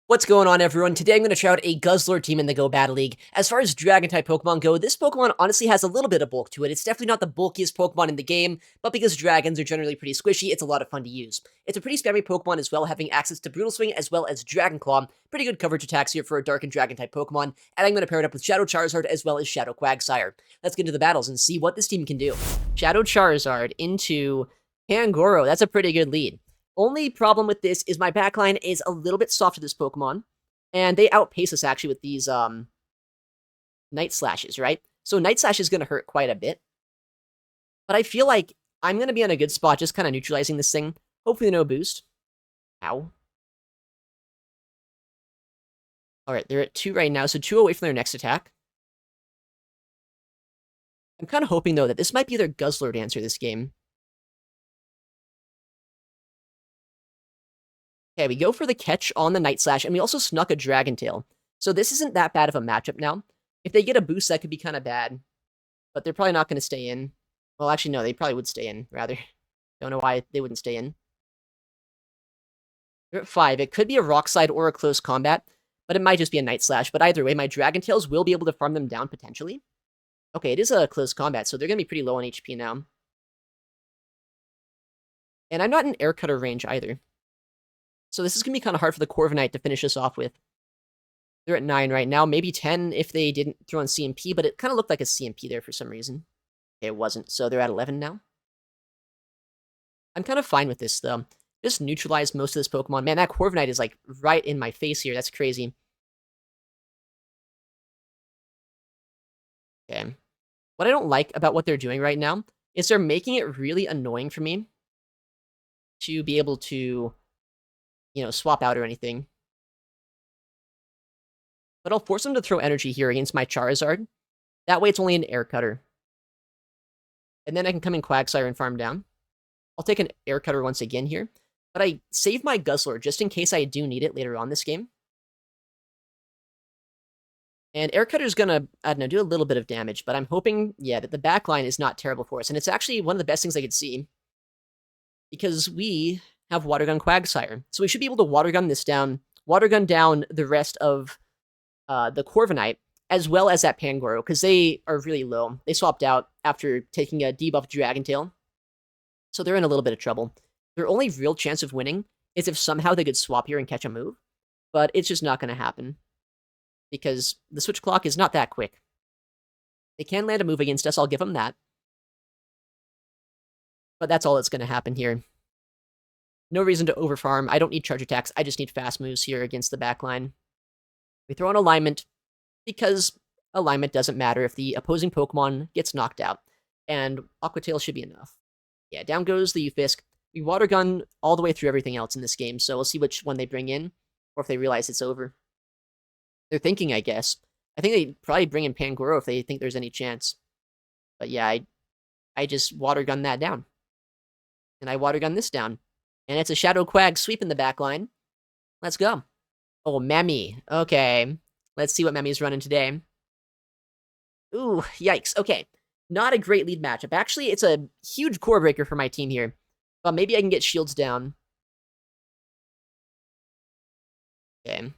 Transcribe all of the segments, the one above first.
What's going on, everyone? Today I'm going to try out a Guzzlord team in the Go Battle League. As far as Dragon-type Pokemon go, this Pokemon honestly has a little bit of bulk to it. It's definitely not the bulkiest Pokemon in the game, but because Dragons are generally pretty squishy, it's a lot of fun to use. It's a pretty spammy Pokemon as well, having access to Brutal Swing as well as Dragon Claw. Pretty good coverage attacks here for a Dark and Dragon-type Pokemon, and I'm going to pair it up with Shadow Charizard as well as Shadow Quagsire. Let's get into the battles and see what this team can do. Shadow Charizard into Pangoro. That's a pretty good lead. Only problem with this is my backline is a little bit soft to this Pokemon. And they outpace us, actually, with these, Night Slashes, right? So Night Slash is going to hurt quite a bit. But I feel like I'm going to be on a good spot, just kind of neutralizing this thing. Hopefully no boost. Ow. Alright, they're at 2 right now, so 2 away from their next attack. I'm kind of hoping, though, that this might be their Guzzlord answer this game. Okay, we go for the catch on the Night Slash, and we also snuck a Dragon Tail. So this isn't that bad of a matchup now. If they get a boost, that could be kind of bad. But they're probably not going to stay in. Well, actually, no, they probably would stay in, rather. Don't know why they wouldn't stay in. They're at 5. It could be a Rock Slide or a Close Combat, but it might just be a Night Slash. But either way, my Dragon Tails will be able to farm them down, potentially. Okay, it is a Close Combat, so they're going to be pretty low on HP now. And I'm not in Air Cutter range, either. So this is going to be kind of hard for the Corviknight to finish us off with. They're at 9 right now, maybe 10 if they didn't throw in CMP, but it kind of looked like a CMP there for some reason. Okay, it wasn't, so they're at 11 now. I'm kind of fine with this, though. Just neutralize most of this Pokemon. Man, that Corviknight is, like, right in my face here. That's crazy. Okay. What I don't like about what they're doing right now is they're making it really annoying for me to be able to, you know, swap out or anything. But I'll force them to throw energy here against my Charizard. That way it's only an Air Cutter. And then I can come in Quagsire and farm down. I'll take an Air Cutter once again here. But I save my Guzzlord just in case I do need it later on this game. And Air Cutter's gonna, I don't know, do a little bit of damage. But I'm hoping, yeah, that the backline is not terrible for us. And it's actually one of the best things I could see. Because we have Water Gun Quagsire. So we should be able to Water Gun this down. Water Gun down the rest of the Corviknight, as well as that Pangoro, because they are really low. They swapped out after taking a debuff Dragon Tail. So they're in a little bit of trouble. Their only real chance of winning is if somehow they could swap here and catch a move. But it's just not going to happen. Because the switch clock is not that quick. They can land a move against us, I'll give them that. But that's all that's going to happen here. No reason to overfarm. I don't need charge attacks. I just need fast moves here against the backline. We throw in alignment, because alignment doesn't matter if the opposing Pokemon gets knocked out. And Aqua Tail should be enough. Yeah, down goes the Ufisk. We Water Gun all the way through everything else in this game, so we'll see which one they bring in, or if they realize it's over. They're thinking, I guess. I think they probably bring in Pangoro if they think there's any chance. But yeah, I just Water Gun that down. And I Water Gun this down. And it's a Shadow Quag sweep in the back line. Let's go. Oh, Memi. Okay. Let's see what Memi's running today. Ooh, yikes. Okay. Not a great lead matchup. Actually, it's a huge core breaker for my team here. But maybe I can get shields down. Okay.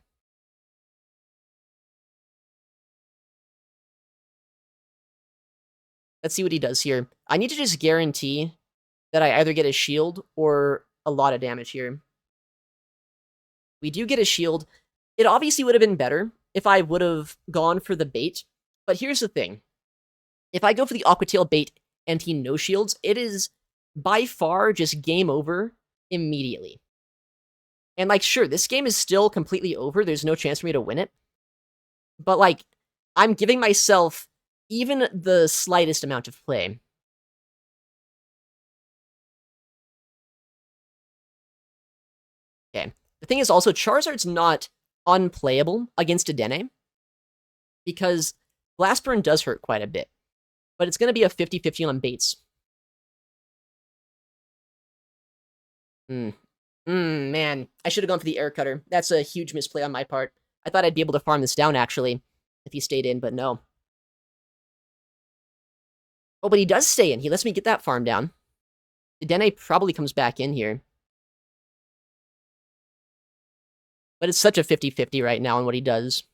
Let's see what he does here. I need to just guarantee that I either get a shield or a lot of damage here. We do get a shield. It obviously would have been better if I would have gone for the bait. But here's the thing. If I go for the Aqua Tail bait and he no shields, it is by far just game over immediately. And, like, sure, this game is still completely over. There's no chance for me to win it. But, like, I'm giving myself even the slightest amount of play. Okay. The thing is also, Charizard's not unplayable against Dedenne, because Blast Burn does hurt quite a bit. But it's going to be a 50-50 on baits. Man. I should have gone for the Air Cutter. That's a huge misplay on my part. I thought I'd be able to farm this down, actually, if he stayed in, but no. Oh, but he does stay in. He lets me get that farm down. Dedenne probably comes back in here. But it's such a 50-50 right now on what he does.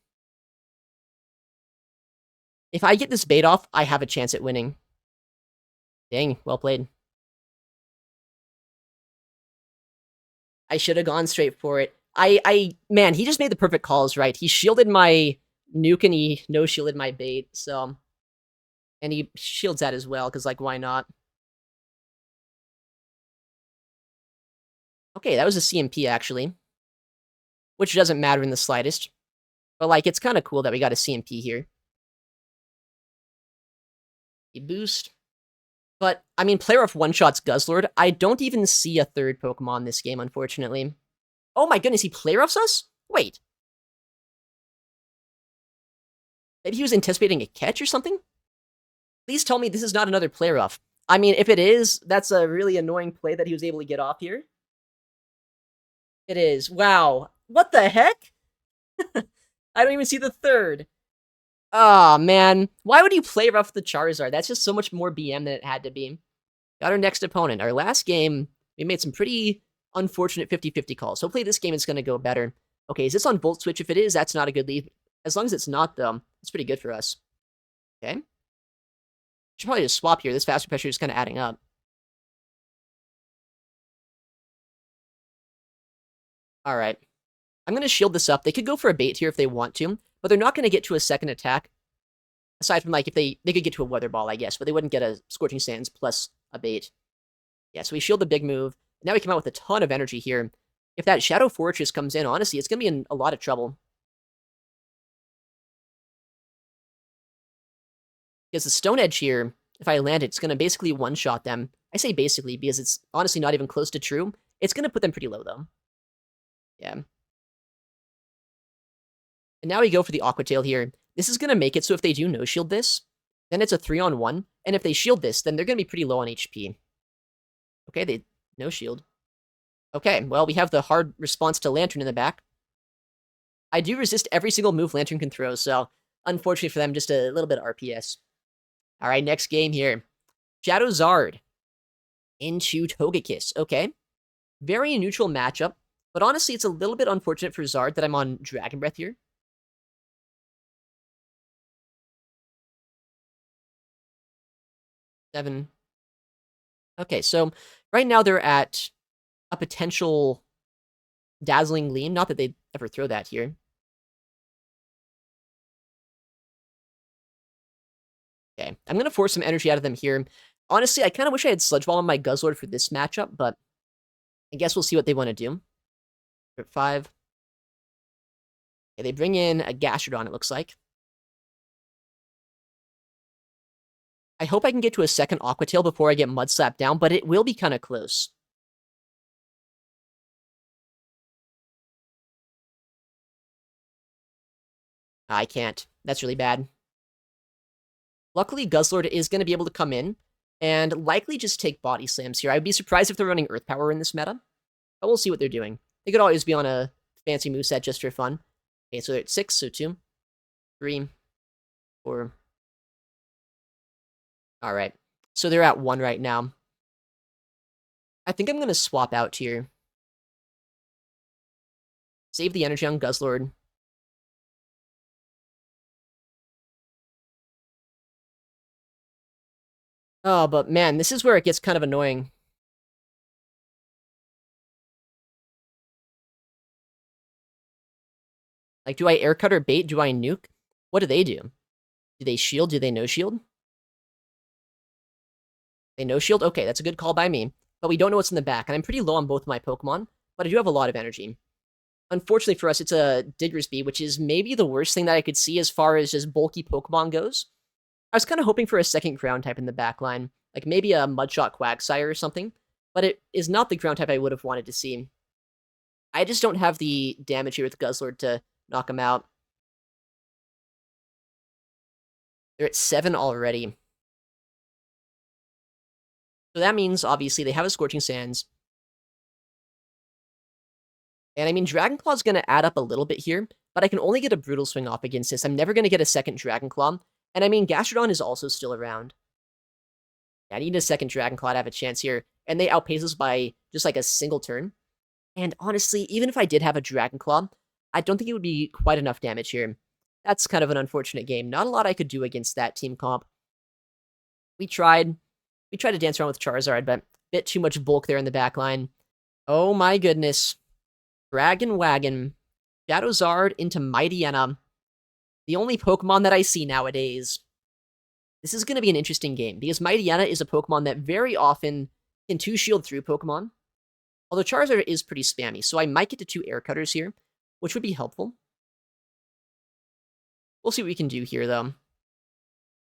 If I get this bait off, I have a chance at winning. Dang, well played. I should have gone straight for it. Man, he just made the perfect calls, right? He shielded my nuke and he no-shielded my bait, so... And he shields that as well, because, like, why not? Okay, that was a CMP, actually. Which doesn't matter in the slightest. But, like, it's kind of cool that we got a CMP here. A boost. But, I mean, player of one-shots Guzzlord. I don't even see a third Pokemon in this game, unfortunately. Oh my goodness, he player offs us? Wait. Maybe he was anticipating a catch or something? Please tell me this is not another player off. I mean, if it is, that's a really annoying play that he was able to get off here. It is. Wow. What the heck? I don't even see the third. Oh, man. Why would you play rough the Charizard? That's just so much more BM than it had to be. Got our next opponent. Our last game, we made some pretty unfortunate 50-50 calls. Hopefully this game is going to go better. Okay, is this on Volt Switch? If it is, that's not a good lead. As long as it's not, though, it's pretty good for us. Okay. Should probably just swap here. This faster pressure is kind of adding up. All right. I'm going to shield this up. They could go for a bait here if they want to, but they're not going to get to a second attack. Aside from, like, if they could get to a Weather Ball, I guess, but they wouldn't get a Scorching Sands plus a bait. Yeah, so we shield the big move. Now we come out with a ton of energy here. If that Shadow Fortress comes in, honestly, it's going to be in a lot of trouble. Because the Stone Edge here, if I land it, it's going to basically one-shot them. I say basically because it's honestly not even close to true. It's going to put them pretty low, though. Yeah. And now we go for the Aqua Tail here. This is going to make it so if they do no-shield this, then it's a 3-on-1. And if they shield this, then they're going to be pretty low on HP. Okay, they no-shield. Okay, well, we have the hard response to Lantern in the back. I do resist every single move Lantern can throw, so unfortunately for them, just a little bit of RPS. All right, next game here. Shadow Zard into Togekiss. Okay, very neutral matchup, but honestly, it's a little bit unfortunate for Zard that I'm on Dragon Breath here. Seven. Okay, so right now they're at a potential Dazzling Gleam. Not that they'd ever throw that here. Okay, I'm going to force some energy out of them here. Honestly, I kind of wish I had Sludge Ball on my Guzzlord for this matchup, but I guess we'll see what they want to do. They're at 5. Okay, they bring in a Gastrodon, it looks like. I hope I can get to a second Aqua Tail before I get Mud Slap down, but it will be kind of close. I can't. That's really bad. Luckily, Guzzlord is going to be able to come in and likely just take Body Slams here. I'd be surprised if they're running Earth Power in this meta, but we'll see what they're doing. They could always be on a fancy moveset just for fun. Okay, so they're at 6, so 2, 3, 4. All right, so they're at 1 right now. I think I'm going to swap out here. Save the energy on Guzzlord. Oh, but man, this is where it gets kind of annoying. Like, do I air cut or bait? Do I nuke? What do they do? Do they shield? Do they no shield? They no shield? Okay, that's a good call by me. But we don't know what's in the back, and I'm pretty low on both my Pokemon, but I do have a lot of energy. Unfortunately for us, it's a Diggersby, which is maybe the worst thing that I could see as far as just bulky Pokemon goes. I was kind of hoping for a second ground type in the back line, like maybe a Mudshot Quagsire or something, but it is not the ground type I would have wanted to see. I just don't have the damage here with Guzzlord to knock him out. They're at 7 already. So that means, obviously, they have a Scorching Sands. And I mean, Dragon Claw is going to add up a little bit here, but I can only get a Brutal Swing off against this. I'm never going to get a second Dragon Claw. And I mean, Gastrodon is also still around. Yeah, I need a second Dragon Claw to have a chance here. And they outpace us by just like a single turn. And honestly, even if I did have a Dragon Claw, I don't think it would be quite enough damage here. That's kind of an unfortunate game. Not a lot I could do against that team comp. We tried to dance around with Charizard, but a bit too much bulk there in the back line. Oh my goodness. Dragon Wagon. Shadowzard into Mightya. The only Pokemon that I see nowadays. This is going to be an interesting game, because Mightya is a Pokemon that very often can 2-shield through Pokemon. Although Charizard is pretty spammy, so I might get to 2 Air Cutters here, which would be helpful. We'll see what we can do here, though.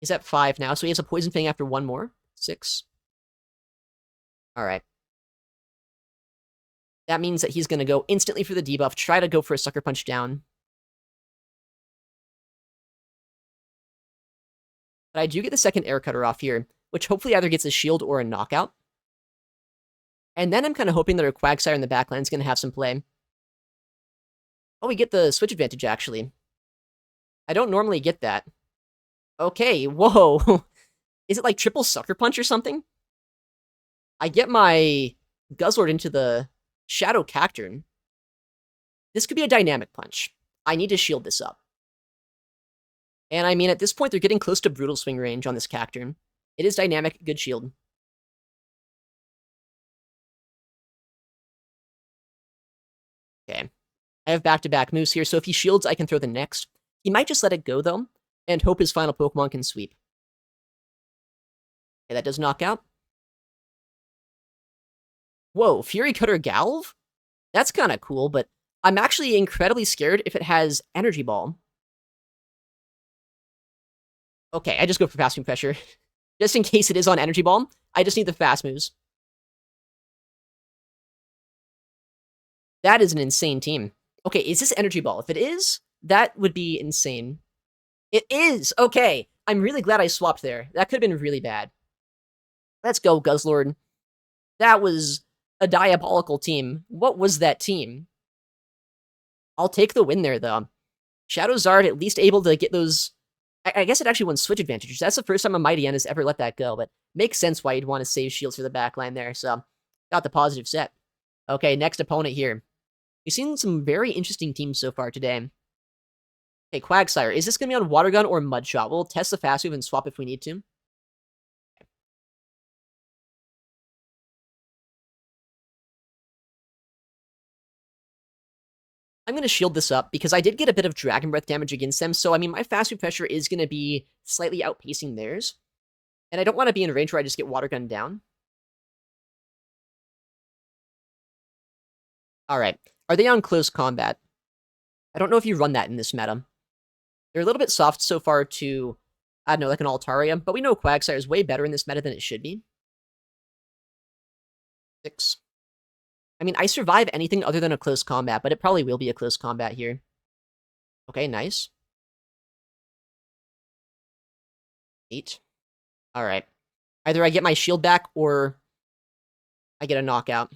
He's at 5 now, so he has a Poison Fang after 1 more. 6. Alright. That means that he's going to go instantly for the debuff, try to go for a Sucker Punch down. But I do get the second Air Cutter off here, which hopefully either gets a shield or a knockout. And then I'm kind of hoping that our Quagsire in the backline is going to have some play. Oh, we get the switch advantage, actually. I don't normally get that. Okay, whoa. Is it like triple Sucker Punch or something? I get my Guzzlord into the Shadow Cacturn. This could be a Dynamic Punch. I need to shield this up. And I mean, at this point, they're getting close to Brutal Swing range on this Cacturn. It is dynamic, good shield. Okay. I have back-to-back moves here, so if he shields, I can throw the next. He might just let it go, though, and hope his final Pokemon can sweep. Okay, that does knock out. Whoa, Fury Cutter Galv? That's kind of cool, but I'm actually incredibly scared if it has Energy Ball. Okay, I just go for Fast Move Pressure. Just in case it is on Energy Ball, I just need the fast moves. That is an insane team. Okay, is this Energy Ball? If it is, that would be insane. It is! Okay, I'm really glad I swapped there. That could have been really bad. Let's go, Guzzlord. That was a diabolical team. What was that team? I'll take the win there, though. Shadowzard at least able to get those... I guess it actually won switch advantages. That's the first time a Mightya has ever let that go, but makes sense why you'd want to save shields for the backline there, so got the positive set. Okay, next opponent here. We've seen some very interesting teams so far today. Okay, Quagsire. Is this going to be on Water Gun or Mud Shot? We'll test the fast move and swap if we need to. I'm going to shield this up because I did get a bit of Dragon Breath damage against them, so I mean, my fast move pressure is going to be slightly outpacing theirs. And I don't want to be in range where I just get Water Gun down. Alright. Are they on Close Combat? I don't know if you run that in this meta. They're a little bit soft so far to, I don't know, like an Altaria, but we know Quagsire is way better in this meta than it should be. 6. I mean, I survive anything other than a close combat, but it probably will be a close combat here. Okay, nice. 8. Alright. Either I get my shield back, or I get a knockout.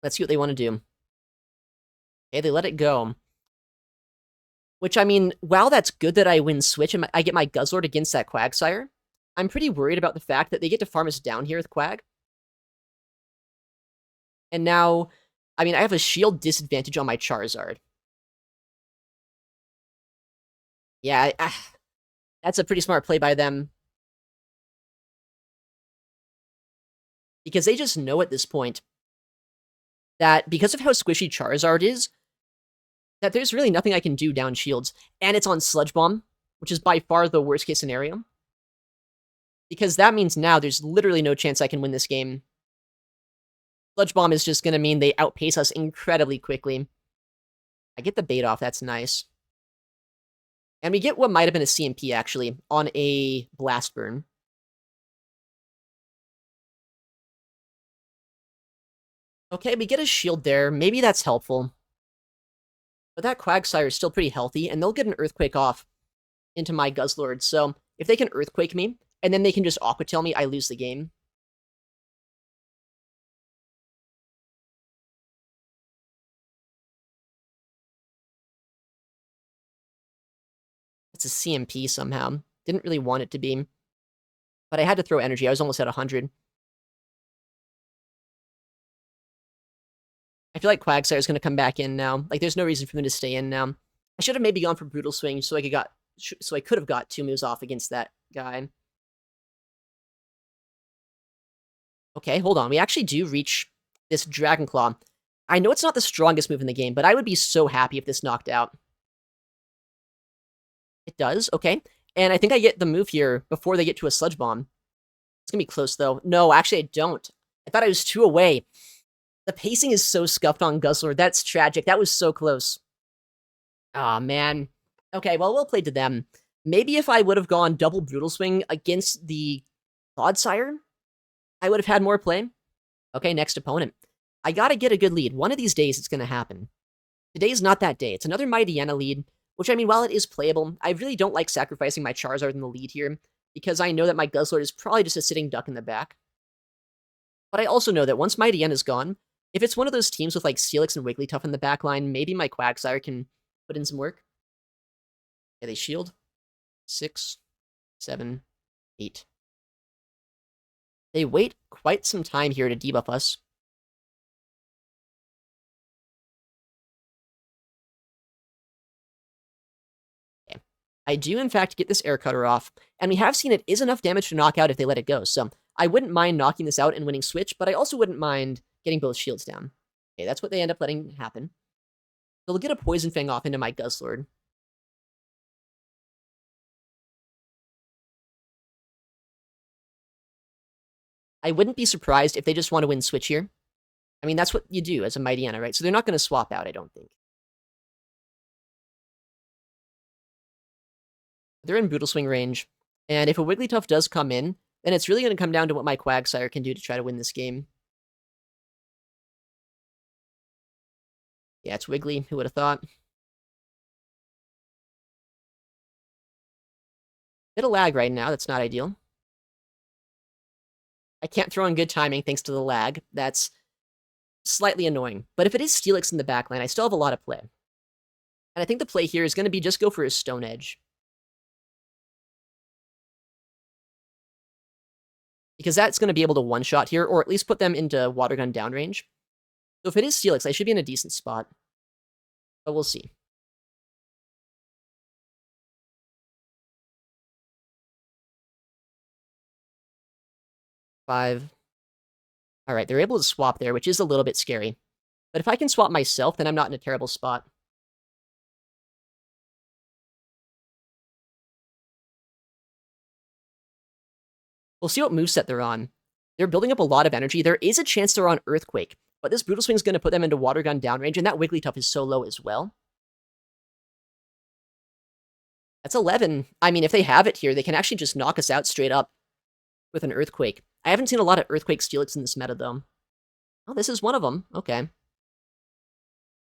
Let's see what they want to do. Okay, they let it go. Which, I mean, while that's good that I win Switch and I get my Guzzlord against that Quagsire, I'm pretty worried about the fact that they get to farm us down here with Quag. And now, I mean, I have a shield disadvantage on my Charizard. Yeah, that's a pretty smart play by them. Because they just know at this point that because of how squishy Charizard is, that there's really nothing I can do down shields. And it's on Sludge Bomb, which is by far the worst case scenario. Because that means now there's literally no chance I can win this game. Sludge Bomb is just going to mean they outpace us incredibly quickly. I get the bait off, that's nice. And we get what might have been a CMP, actually, on a Blast Burn. Okay, we get a shield there. Maybe that's helpful. But that Quagsire is still pretty healthy, and they'll get an Earthquake off into my Guzzlord. So if they can Earthquake me, and then they can just Aqua Tail me, I lose the game. It's a CMP somehow. Didn't really want it to be. But I had to throw energy. I was almost at 100. I I feel like Quagsire is going to come back in now. Like, there's no reason for them to stay in now. I should have maybe gone for Brutal Swing so I could have got 2 moves off against that guy. Okay, hold on. We actually do reach this Dragon Claw. I know it's not the strongest move in the game, but I would be so happy if this knocked out. It does, okay. And I think I get the move here before they get to a Sludge Bomb. It's gonna be close, though. No, actually, I don't. I thought I was 2 away. The pacing is so scuffed on Guzzlord. That's tragic. That was so close. Aw, man. Okay, well played to them. Maybe if I would have gone double Brutal Swing against the Quagsire, I would have had more play. Okay, next opponent. I gotta get a good lead. One of these days, it's gonna happen. Today's not that day. It's another Mightya lead, which, I mean, while it is playable, I really don't like sacrificing my Charizard in the lead here, because I know that my Guzzlord is probably just a sitting duck in the back. But I also know that once Mightya is gone, if it's one of those teams with, like, Steelix and Wigglytuff in the back line, maybe my Quagsire can put in some work. Yeah, they shield. 6, 7, 8. They wait quite some time here to debuff us. Okay. I do, in fact, get this Air Cutter off, and we have seen it is enough damage to knock out if they let it go, so I wouldn't mind knocking this out and winning Switch, but I also wouldn't mind getting both shields down. Okay, that's what they end up letting happen. They'll get a Poison Fang off into my Guzzlord. I wouldn't be surprised if they just want to win Switch here. I mean, that's what you do as a Mightya, right? So they're not going to swap out, I don't think. They're in Brutal Swing range, and if a Wigglytuff does come in, then it's really going to come down to what my Quagsire can do to try to win this game. Yeah, it's Wiggly. Who would have thought? Bit of lag right now. That's not ideal. I can't throw in good timing thanks to the lag. That's slightly annoying. But if it is Steelix in the backline, I still have a lot of play. And I think the play here is going to be just go for a Stone Edge. Because that's going to be able to one-shot here, or at least put them into Water Gun downrange. So if it is Steelix, I should be in a decent spot. But we'll see. Five. Alright, they're able to swap there, which is a little bit scary. But if I can swap myself, then I'm not in a terrible spot. We'll see what moveset they're on. They're building up a lot of energy. There is a chance they're on Earthquake, but this Brutal Swing is going to put them into Water Gun downrange, and that Wigglytuff is so low as well. That's 11. I mean, if they have it here, they can actually just knock us out straight up with an Earthquake. I haven't seen a lot of Earthquake Steelix in this meta, though. Oh, this is one of them. Okay.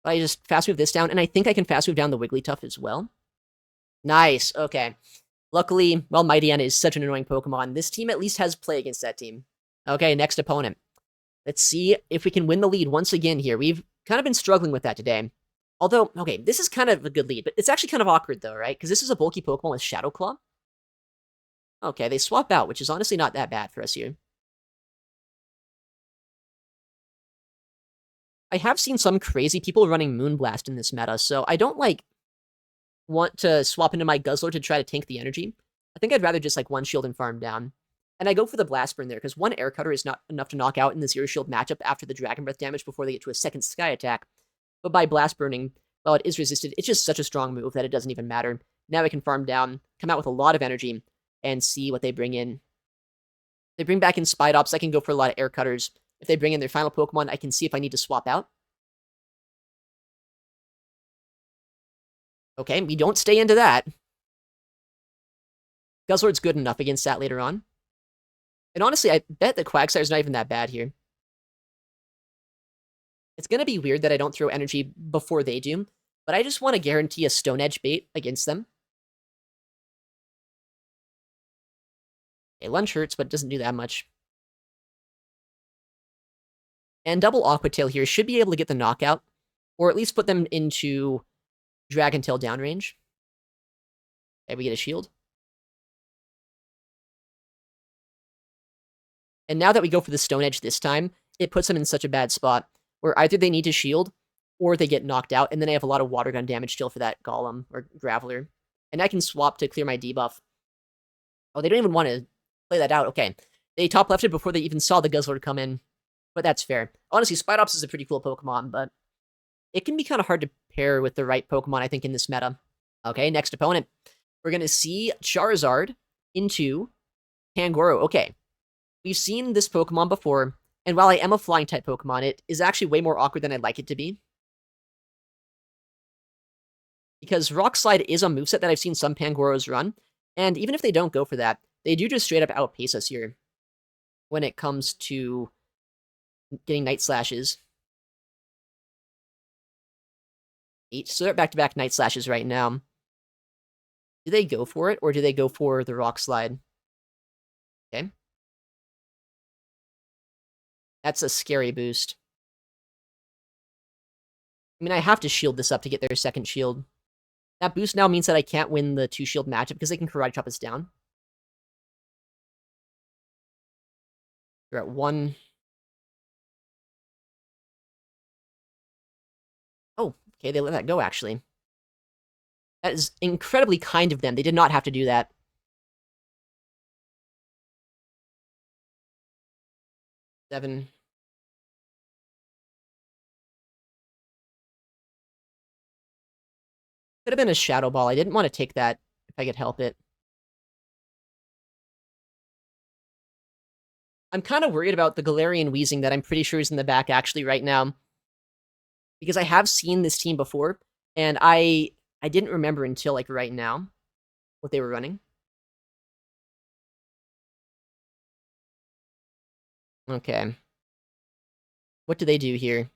But I just fast move this down, and I think I can fast move down the Wigglytuff as well. Nice. Okay. Luckily, well, Mightya is such an annoying Pokemon. This team at least has play against that team. Okay, next opponent. Let's see if we can win the lead once again here. We've kind of been struggling with that today. Although, okay, this is kind of a good lead, but it's actually kind of awkward though, right? Because this is a bulky Pokemon with Shadow Claw. Okay, they swap out, which is honestly not that bad for us here. I have seen some crazy people running Moonblast in this meta, so I don't, like, want to swap into my Guzzlord to try to tank the energy. I think I'd rather just, like, one shield and farm down. And I go for the Blast Burn there, because one Air Cutter is not enough to knock out in the Zero Shield matchup after the Dragon Breath damage before they get to a second Sky Attack. But by Blast Burning, while it is resisted, it's just such a strong move that it doesn't even matter. Now I can farm down, come out with a lot of energy, and see what they bring in. They bring back in Spidops, I can go for a lot of Air Cutters. If they bring in their final Pokemon, I can see if I need to swap out. Okay, we don't stay into that. Guzzlord's good enough against that later on. And honestly, I bet that Quagsire's not even that bad here. It's going to be weird that I don't throw energy before they do, but I just want to guarantee a Stone Edge bait against them. Okay, Lunge hurts, but it doesn't do that much. And double Aqua Tail here should be able to get the knockout, or at least put them into Dragon Tail downrange. Okay, we get a shield. And now that we go for the Stone Edge this time, it puts them in such a bad spot, where either they need to shield or they get knocked out, and then I have a lot of water gun damage still for that Golem or Graveler. And I can swap to clear my debuff. Oh, they don't even want to play that out. Okay. They top lefted before they even saw the Guzzlord come in. But that's fair. Honestly, Spidops is a pretty cool Pokemon, but it can be kind of hard to pair with the right Pokemon, I think, in this meta. Okay, next opponent. We're going to see Charizard into Pangoro. Okay. We've seen this Pokemon before, and while I am a Flying-type Pokemon, it is actually way more awkward than I'd like it to be. Because Rock Slide is a moveset that I've seen some Pangoros run, and even if they don't go for that, they do just straight up outpace us here when it comes to getting Night Slashes. 8, so they're back-to-back Night Slashes right now. Do they go for it, or do they go for the Rock Slide? Okay. That's a scary boost. I mean, I have to shield this up to get their second shield. That boost now means that I can't win the 2-shield matchup because they can Karate Chop us down. We're at 1. Oh, okay, they let that go, actually. That is incredibly kind of them. They did not have to do that. Seven. Could have been a Shadow Ball. I didn't want to take that if I could help it. I'm kind of worried about the Galarian Weezing that I'm pretty sure is in the back actually right now. Because I have seen this team before, and I didn't remember until, like, right now what they were running. Okay. What do they do here?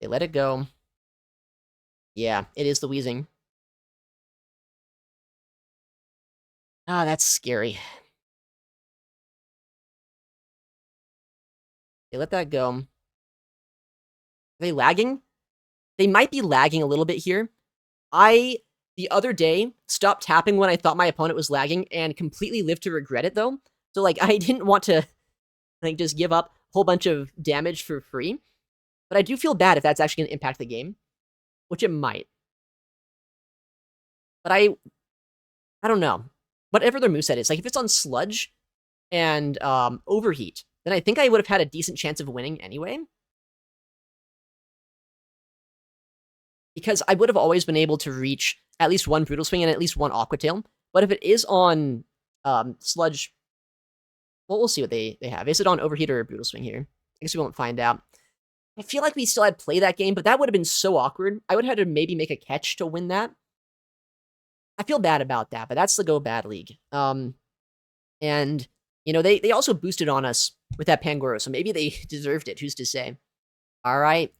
They let it go. Yeah, it is the Weezing. Ah, that's scary. They let that go. Are they lagging? They might be lagging a little bit here. The other day, stopped tapping when I thought my opponent was lagging and completely lived to regret it, though. So, like, I didn't want to, like, just give up a whole bunch of damage for free. But I do feel bad if that's actually going to impact the game, which it might. But I don't know. Whatever their moveset is, like, if it's on Sludge and Overheat, then I think I would have had a decent chance of winning anyway. Because I would have always been able to reach at least one Brutal Swing and at least one Aqua Tail. But if it is on Sludge, well, we'll see what they have. Is it on Overheat or Brutal Swing here? I guess we won't find out. I feel like we still had to play that game, but that would have been so awkward. I would have had to maybe make a catch to win that. I feel bad about that, but that's the Go Bad League. And, you know, they also boosted on us with that Pangoro, so maybe they deserved it. Who's to say? All right.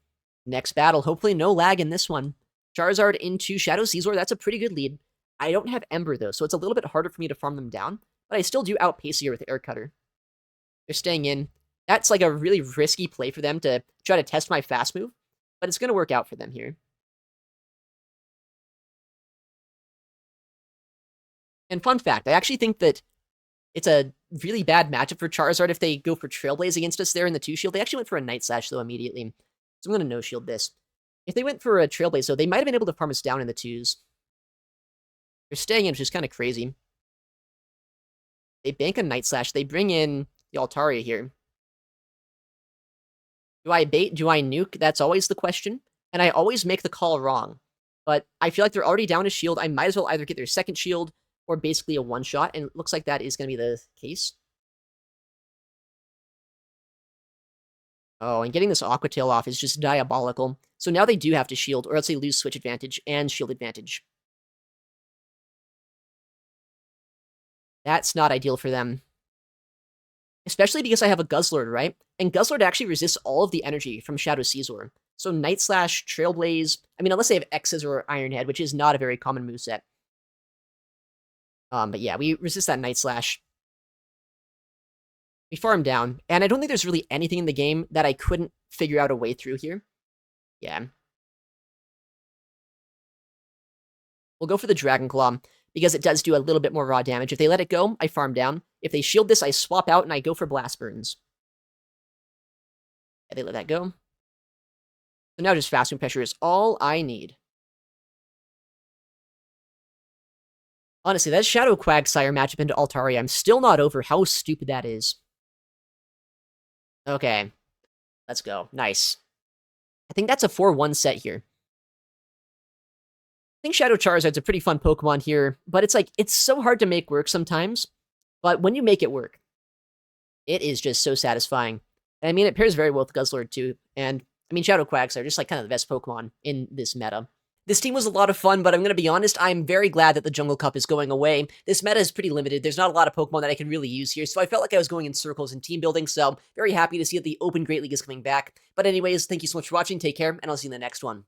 Next battle. Hopefully no lag in this one. Charizard into Shadow Caesar. That's a pretty good lead. I don't have Ember, though, so it's a little bit harder for me to farm them down. But I still do outpace here with Air Cutter. They're staying in. That's like a really risky play for them to try to test my fast move. But it's going to work out for them here. And fun fact, I actually think that it's a really bad matchup for Charizard if they go for Trailblaze against us there in the 2-shield. They actually went for a Night Slash, though, immediately. So I'm going to no-shield this. If they went for a Trailblaze, though, they might have been able to farm us down in the 2s. They're staying in, which is kind of crazy. They bank a Night Slash. They bring in the Altaria here. Do I bait? Do I nuke? That's always the question. And I always make the call wrong. But I feel like they're already down a shield. I might as well either get their second shield or basically a one-shot, and it looks like that is going to be the case. Oh, and getting this Aqua Tail off is just diabolical. So now they do have to shield, or else they lose switch advantage and shield advantage. That's not ideal for them. Especially because I have a Guzzlord, right? And Guzzlord actually resists all of the energy from Shadow Caesar. So Night Slash, Trailblaze, I mean, unless they have X's or Iron Head, which is not a very common moveset. But yeah, we resist that Night Slash. We farm down, and I don't think there's really anything in the game that I couldn't figure out a way through here. Yeah. We'll go for the Dragon Claw, because it does do a little bit more raw damage. If they let it go, I farm down. If they shield this, I swap out, and I go for Blast Burns. Yeah, they let that go. So now just fast move pressure is all I need. Honestly, that Shadow Quagsire matchup into Altaria, I'm still not over how stupid that is. Okay. Let's go. Nice. I think that's a 4-1 set here. I think Shadow Charizard's a pretty fun Pokemon here, but it's like, it's so hard to make work sometimes. But when you make it work, it is just so satisfying. And I mean, it pairs very well with Guzzlord too. And I mean, Shadow Quags are just like kind of the best Pokemon in this meta. This team was a lot of fun, but I'm going to be honest, I'm very glad that the Jungle Cup is going away. This meta is pretty limited. There's not a lot of Pokemon that I can really use here, so I felt like I was going in circles in team building, so very happy to see that the Open Great League is coming back. But anyways, thank you so much for watching, take care, and I'll see you in the next one.